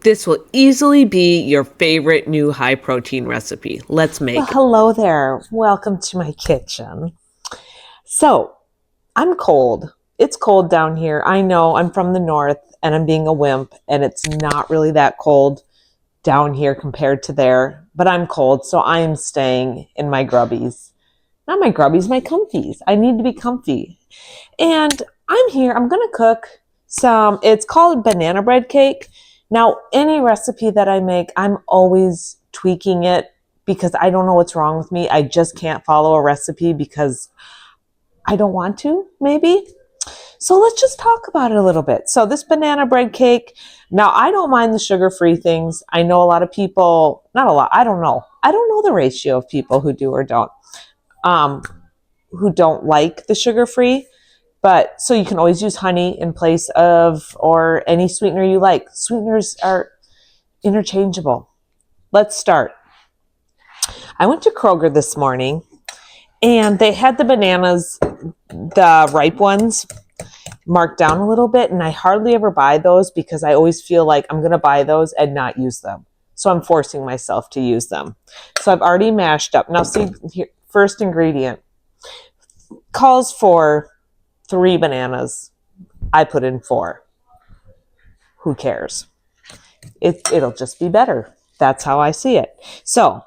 This will easily be your favorite new high protein recipe. Let's make it. Hello there. Welcome to my kitchen. So, I'm cold. It's cold down here. I know I'm from the north and I'm being a wimp and it's not really that cold down here compared to there, but I'm cold, so I'm staying in my grubbies. Not my grubbies, my comfies. I need to be comfy. And I'm here. I'm going to cook it's called banana bread cake. Now, any recipe that I make, I'm always tweaking it because I don't know what's wrong with me. I just can't follow a recipe because I don't want to, maybe. So let's just talk about it a little bit. So this banana bread cake, now I don't mind the sugar-free things. I know a lot of people, not a lot, I don't know. I don't know the ratio of people who do or don't, who don't like the sugar-free. But so you can always use honey in place of, or any sweetener you like. Sweeteners are interchangeable. Let's start. I went to Kroger this morning and they had the bananas, the ripe ones, marked down a little bit. And I hardly ever buy those because I always feel like I'm going to buy those and not use them. So I'm forcing myself to use them. So I've already mashed up. Now see, here, first ingredient calls for 3 bananas. I put in 4. Who cares? It'll just be better. That's how I see it. So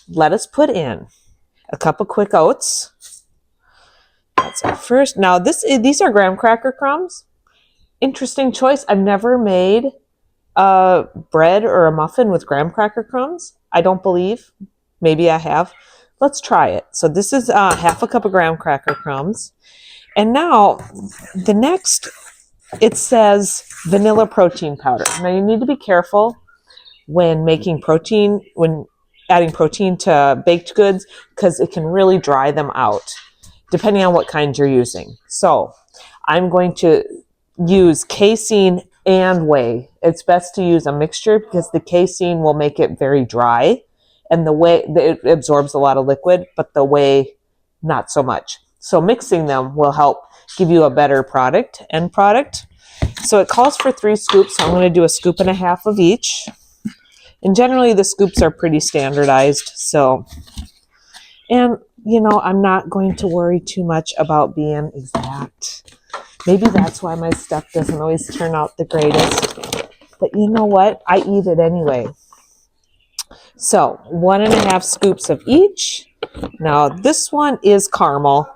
let us put in a cup of quick oats. That's our first. Now these are graham cracker crumbs. Interesting choice. I've never made a bread or a muffin with graham cracker crumbs. I don't believe. Maybe I have. Let's try it. So this is half a cup of graham cracker crumbs. And now, the next, it says vanilla protein powder. Now, you need to be careful when making protein, when adding protein to baked goods, because it can really dry them out, depending on what kind you're using. So, I'm going to use casein and whey. It's best to use a mixture because the casein will make it very dry, and the whey, it absorbs a lot of liquid, but the whey, not so much. So mixing them will help give you a better end product. So it calls for 3 scoops. So I'm going to do a scoop and a half of each. And generally the scoops are pretty standardized. So, and I'm not going to worry too much about being exact. Maybe that's why my stuff doesn't always turn out the greatest. But you know what? I eat it anyway. So 1.5 scoops of each. Now this one is caramel,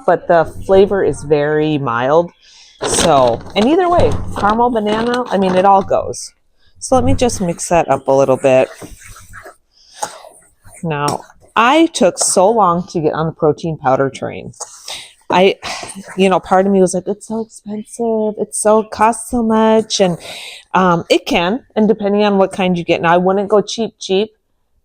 but the flavor is very mild. So, and either way, caramel, banana, I mean, it all goes. So let me just mix that up a little bit. Now, I took so long to get on the protein powder train. Part of me was like, it's so expensive. Costs so much. And it can, and depending on what kind you get. Now, I wouldn't go cheap,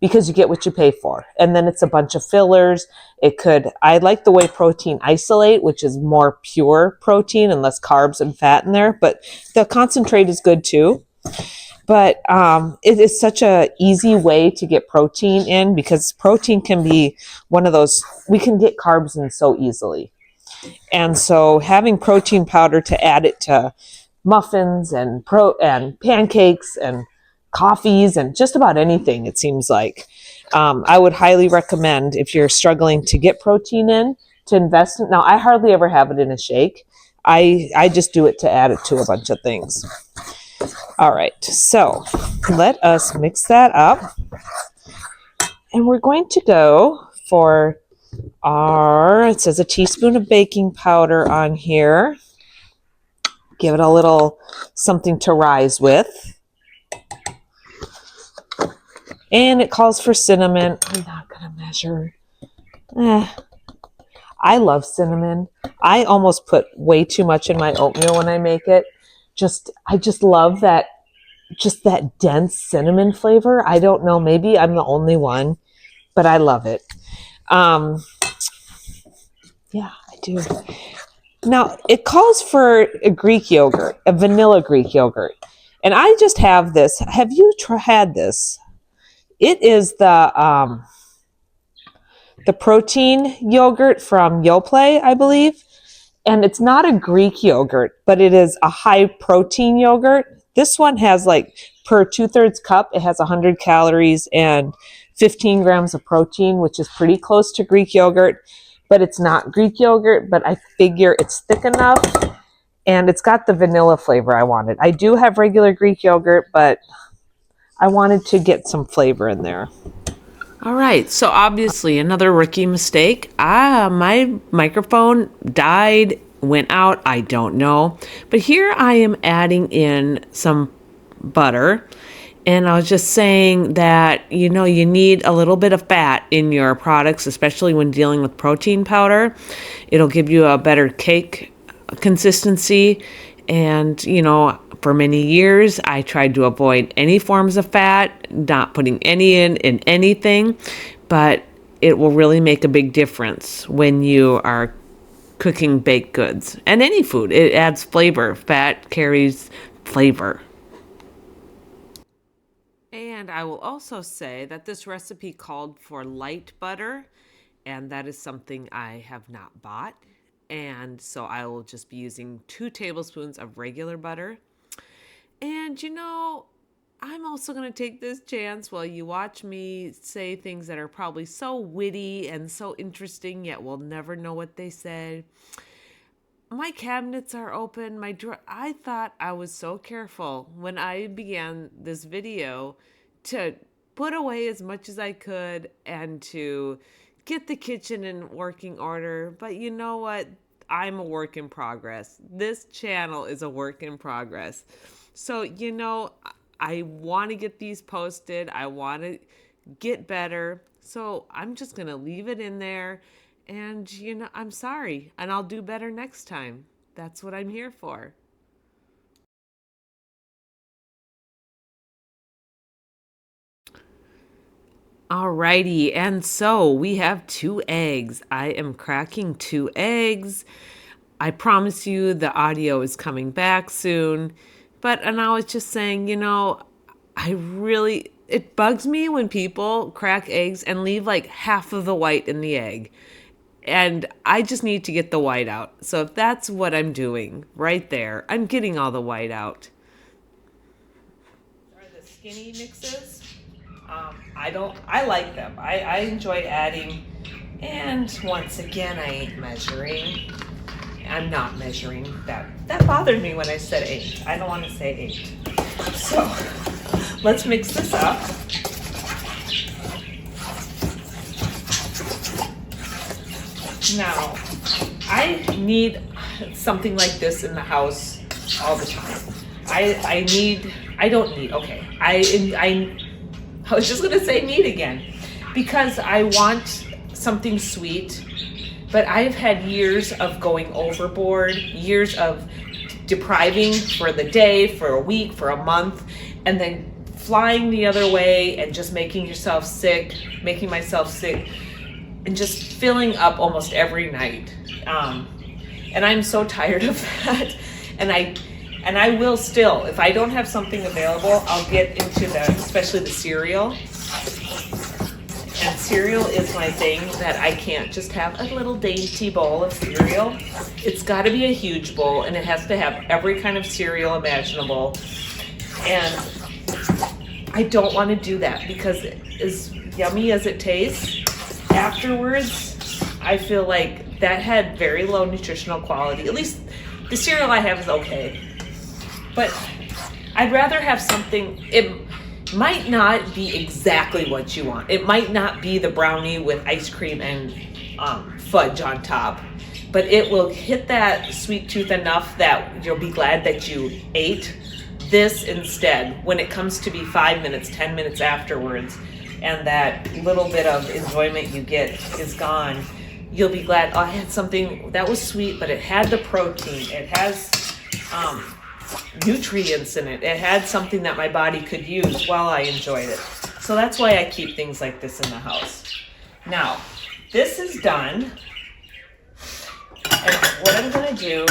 because you get what you pay for. And then it's a bunch of fillers. I like the whey protein isolate, which is more pure protein and less carbs and fat in there, but the concentrate is good too. But it is such a easy way to get protein in because protein can be one of those, we can get carbs in so easily. And so having protein powder to add it to muffins and pancakes and coffees and just about anything, it seems like. I would highly recommend, if you're struggling to get protein in, to invest in. Now, I hardly ever have it in a shake. I just do it to add it to a bunch of things. All right, so let us mix that up. And we're going to go for it says a teaspoon of baking powder on here. Give it a little something to rise with. And it calls for cinnamon. I'm not going to measure. I love cinnamon. I almost put way too much in my oatmeal when I make it. I just love that dense cinnamon flavor. I don't know, maybe I'm the only one, but I love it. Yeah, I do. Now, it calls for a Greek yogurt, a vanilla Greek yogurt. And I just have this. Have you had this? It is the protein yogurt from Yoplait, I believe. And it's not a Greek yogurt, but it is a high protein yogurt. This one has like per 2/3 cup, it has 100 calories and 15 grams of protein, which is pretty close to Greek yogurt, but it's not Greek yogurt, but I figure it's thick enough and it's got the vanilla flavor I wanted. I do have regular Greek yogurt, but I wanted to get some flavor in there. All right, so obviously another rookie mistake. My microphone died, went out, I don't know. But here I am adding in some butter. And I was just saying that, you need a little bit of fat in your products, especially when dealing with protein powder. It'll give you a better cake consistency. And, for many years, I tried to avoid any forms of fat, not putting any in anything, but it will really make a big difference when you are cooking baked goods and any food. It adds flavor. Fat carries flavor. And I will also say that this recipe called for light butter, and that is something I have not bought. And so I will just be using 2 tablespoons of regular butter. And I'm also going to take this chance while you watch me say things that are probably so witty and so interesting, yet we'll never know what they said. My cabinets are open. I thought I was so careful when I began this video to put away as much as I could and to get the kitchen in working order. But you know what? I'm a work in progress. This channel is a work in progress. So, I want to get these posted. I want to get better. So I'm just going to leave it in there. And, I'm sorry. And I'll do better next time. That's what I'm here for. Alrighty, and so we have 2 eggs. I am cracking 2 eggs. I promise you the audio is coming back soon. And I was just saying, it bugs me when people crack eggs and leave like half of the white in the egg. And I just need to get the white out. So if that's what I'm doing right there, I'm getting all the white out. Are the skinny mixes? I like them. I enjoy adding. And once again, I ain't measuring. I'm not measuring. That bothered me when I said 8. I don't want to say 8. So let's mix this up. Now, I need something like this in the house all the time. I was just going to say need again because I want something sweet. But I've had years of going overboard, years of depriving for the day, for a week, for a month, and then flying the other way and just making myself sick, and just filling up almost every night. And I'm so tired of that. And I will still, if I don't have something available, I'll get into especially the cereal. And cereal is my thing that I can't just have a little dainty bowl of cereal. It's got to be a huge bowl, and it has to have every kind of cereal imaginable. And I don't want to do that because as yummy as it tastes, afterwards, I feel like that had very low nutritional quality. At least the cereal I have is okay. But I'd rather have something, it might not be exactly what you want. It might not be the brownie with ice cream and fudge on top, but it will hit that sweet tooth enough that you'll be glad that you ate this instead when it comes to be 5 minutes, 10 minutes afterwards, and that little bit of enjoyment you get is gone. You'll be glad, I had something that was sweet, but it had the protein. It has nutrients in it. It had something that my body could use while I enjoyed it. So that's why I keep things like this in the house. Now, this is done. And what I'm going to do,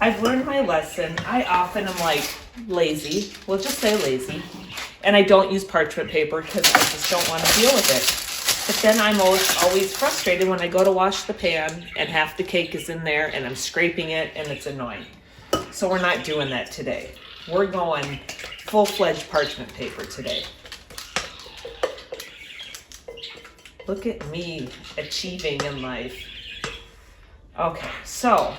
I've learned my lesson. I often am like lazy. We'll just say lazy. And I don't use parchment paper because I just don't want to deal with it. But then I'm always frustrated when I go to wash the pan and half the cake is in there and I'm scraping it and it's annoying. So we're not doing that today. we're going full-fledged parchment paper today. Look at me achieving in life. Okay, so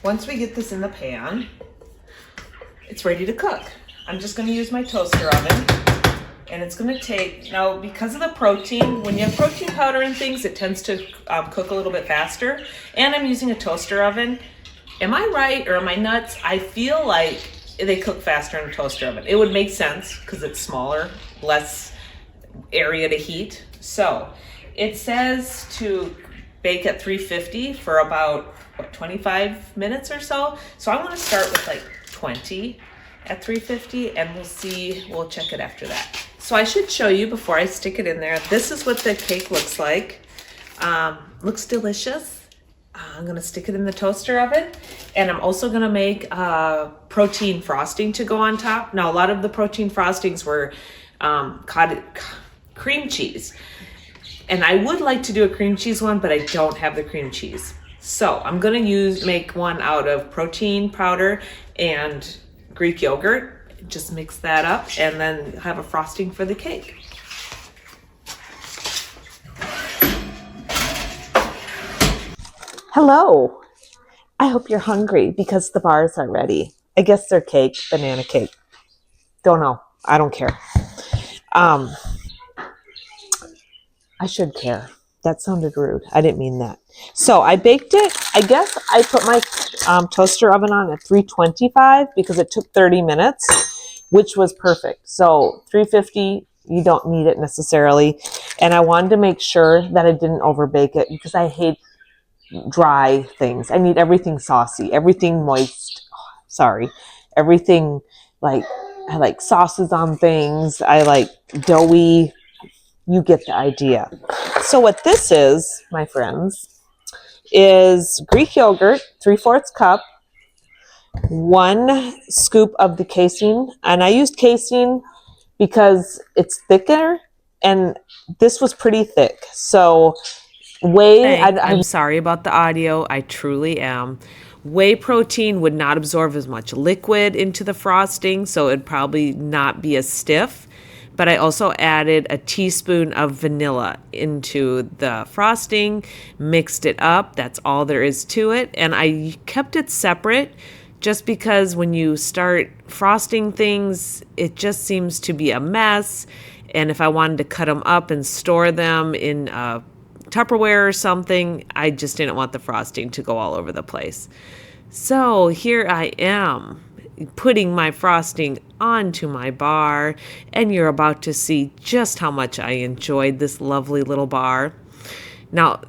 once we get this in the pan, it's ready to cook. I'm just going to use my toaster oven, and it's going to take, now because of the protein, when you have protein powder and things, it tends to cook a little bit faster, and I'm using a toaster oven. Am I right or am I nuts? I feel like they cook faster in a toaster oven. It would make sense because it's smaller, less area to heat. So it says to bake at 350 for about 25 minutes or so. So I'm going to start with like 20 at 350, and we'll check it after that. So I should show you before I stick it in there. This is what the cake looks like. Looks delicious. I'm going to stick it in the toaster oven, and I'm also going to make protein frosting to go on top. Now, a lot of the protein frostings were cream cheese, and I would like to do a cream cheese one, but I don't have the cream cheese. So I'm going to make one out of protein powder and Greek yogurt. Just mix that up and then have a frosting for the cake. Hello. I hope you're hungry because the bars are ready. I guess they're cake, banana cake. Don't know. I don't care. I should care. That sounded rude. I didn't mean that. So I baked it. I guess I put my toaster oven on at 325 because it took 30 minutes, which was perfect. So 350, you don't need it necessarily. And I wanted to make sure that I didn't overbake it because I hate dry things. I need everything saucy, everything moist. Everything I like sauces on things. I like doughy. You get the idea. So what this is, my friends, is Greek yogurt, 3/4 cup, 1 scoop of the casein. And I used casein because it's thicker, and this was pretty thick. So I'm sorry about the audio. I truly am. Whey protein would not absorb as much liquid into the frosting, so it'd probably not be as stiff. But I also added a teaspoon of vanilla into the frosting, mixed it up. That's all there is to it. And I kept it separate just because when you start frosting things, it just seems to be a mess. And if I wanted to cut them up and store them in Tupperware or something, I just didn't want the frosting to go all over the place. So here I am putting my frosting onto my bar, and you're about to see just how much I enjoyed this lovely little bar. Now,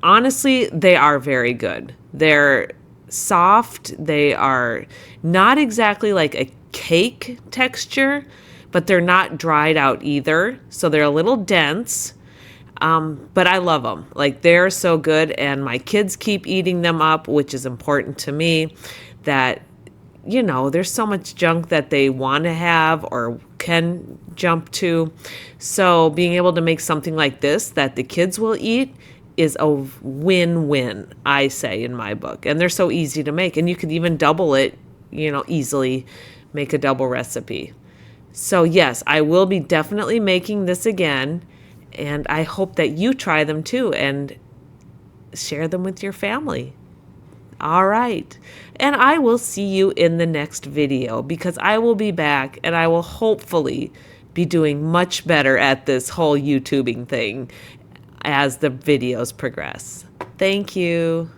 honestly, they are very good. They're soft. They are not exactly like a cake texture, but they're not dried out either. So they're a little dense. But I love them. Like, they're so good, and my kids keep eating them up, which is important to me. That, you know, there's so much junk that they want to have or can jump to. So being able to make something like this that the kids will eat is a win-win, I say in my book. And they're so easy to make, and you could even double it, easily make a double recipe. So yes, I will be definitely making this again. And I hope that you try them too and share them with your family. All right. And I will see you in the next video because I will be back and I will hopefully be doing much better at this whole YouTubing thing as the videos progress. Thank you.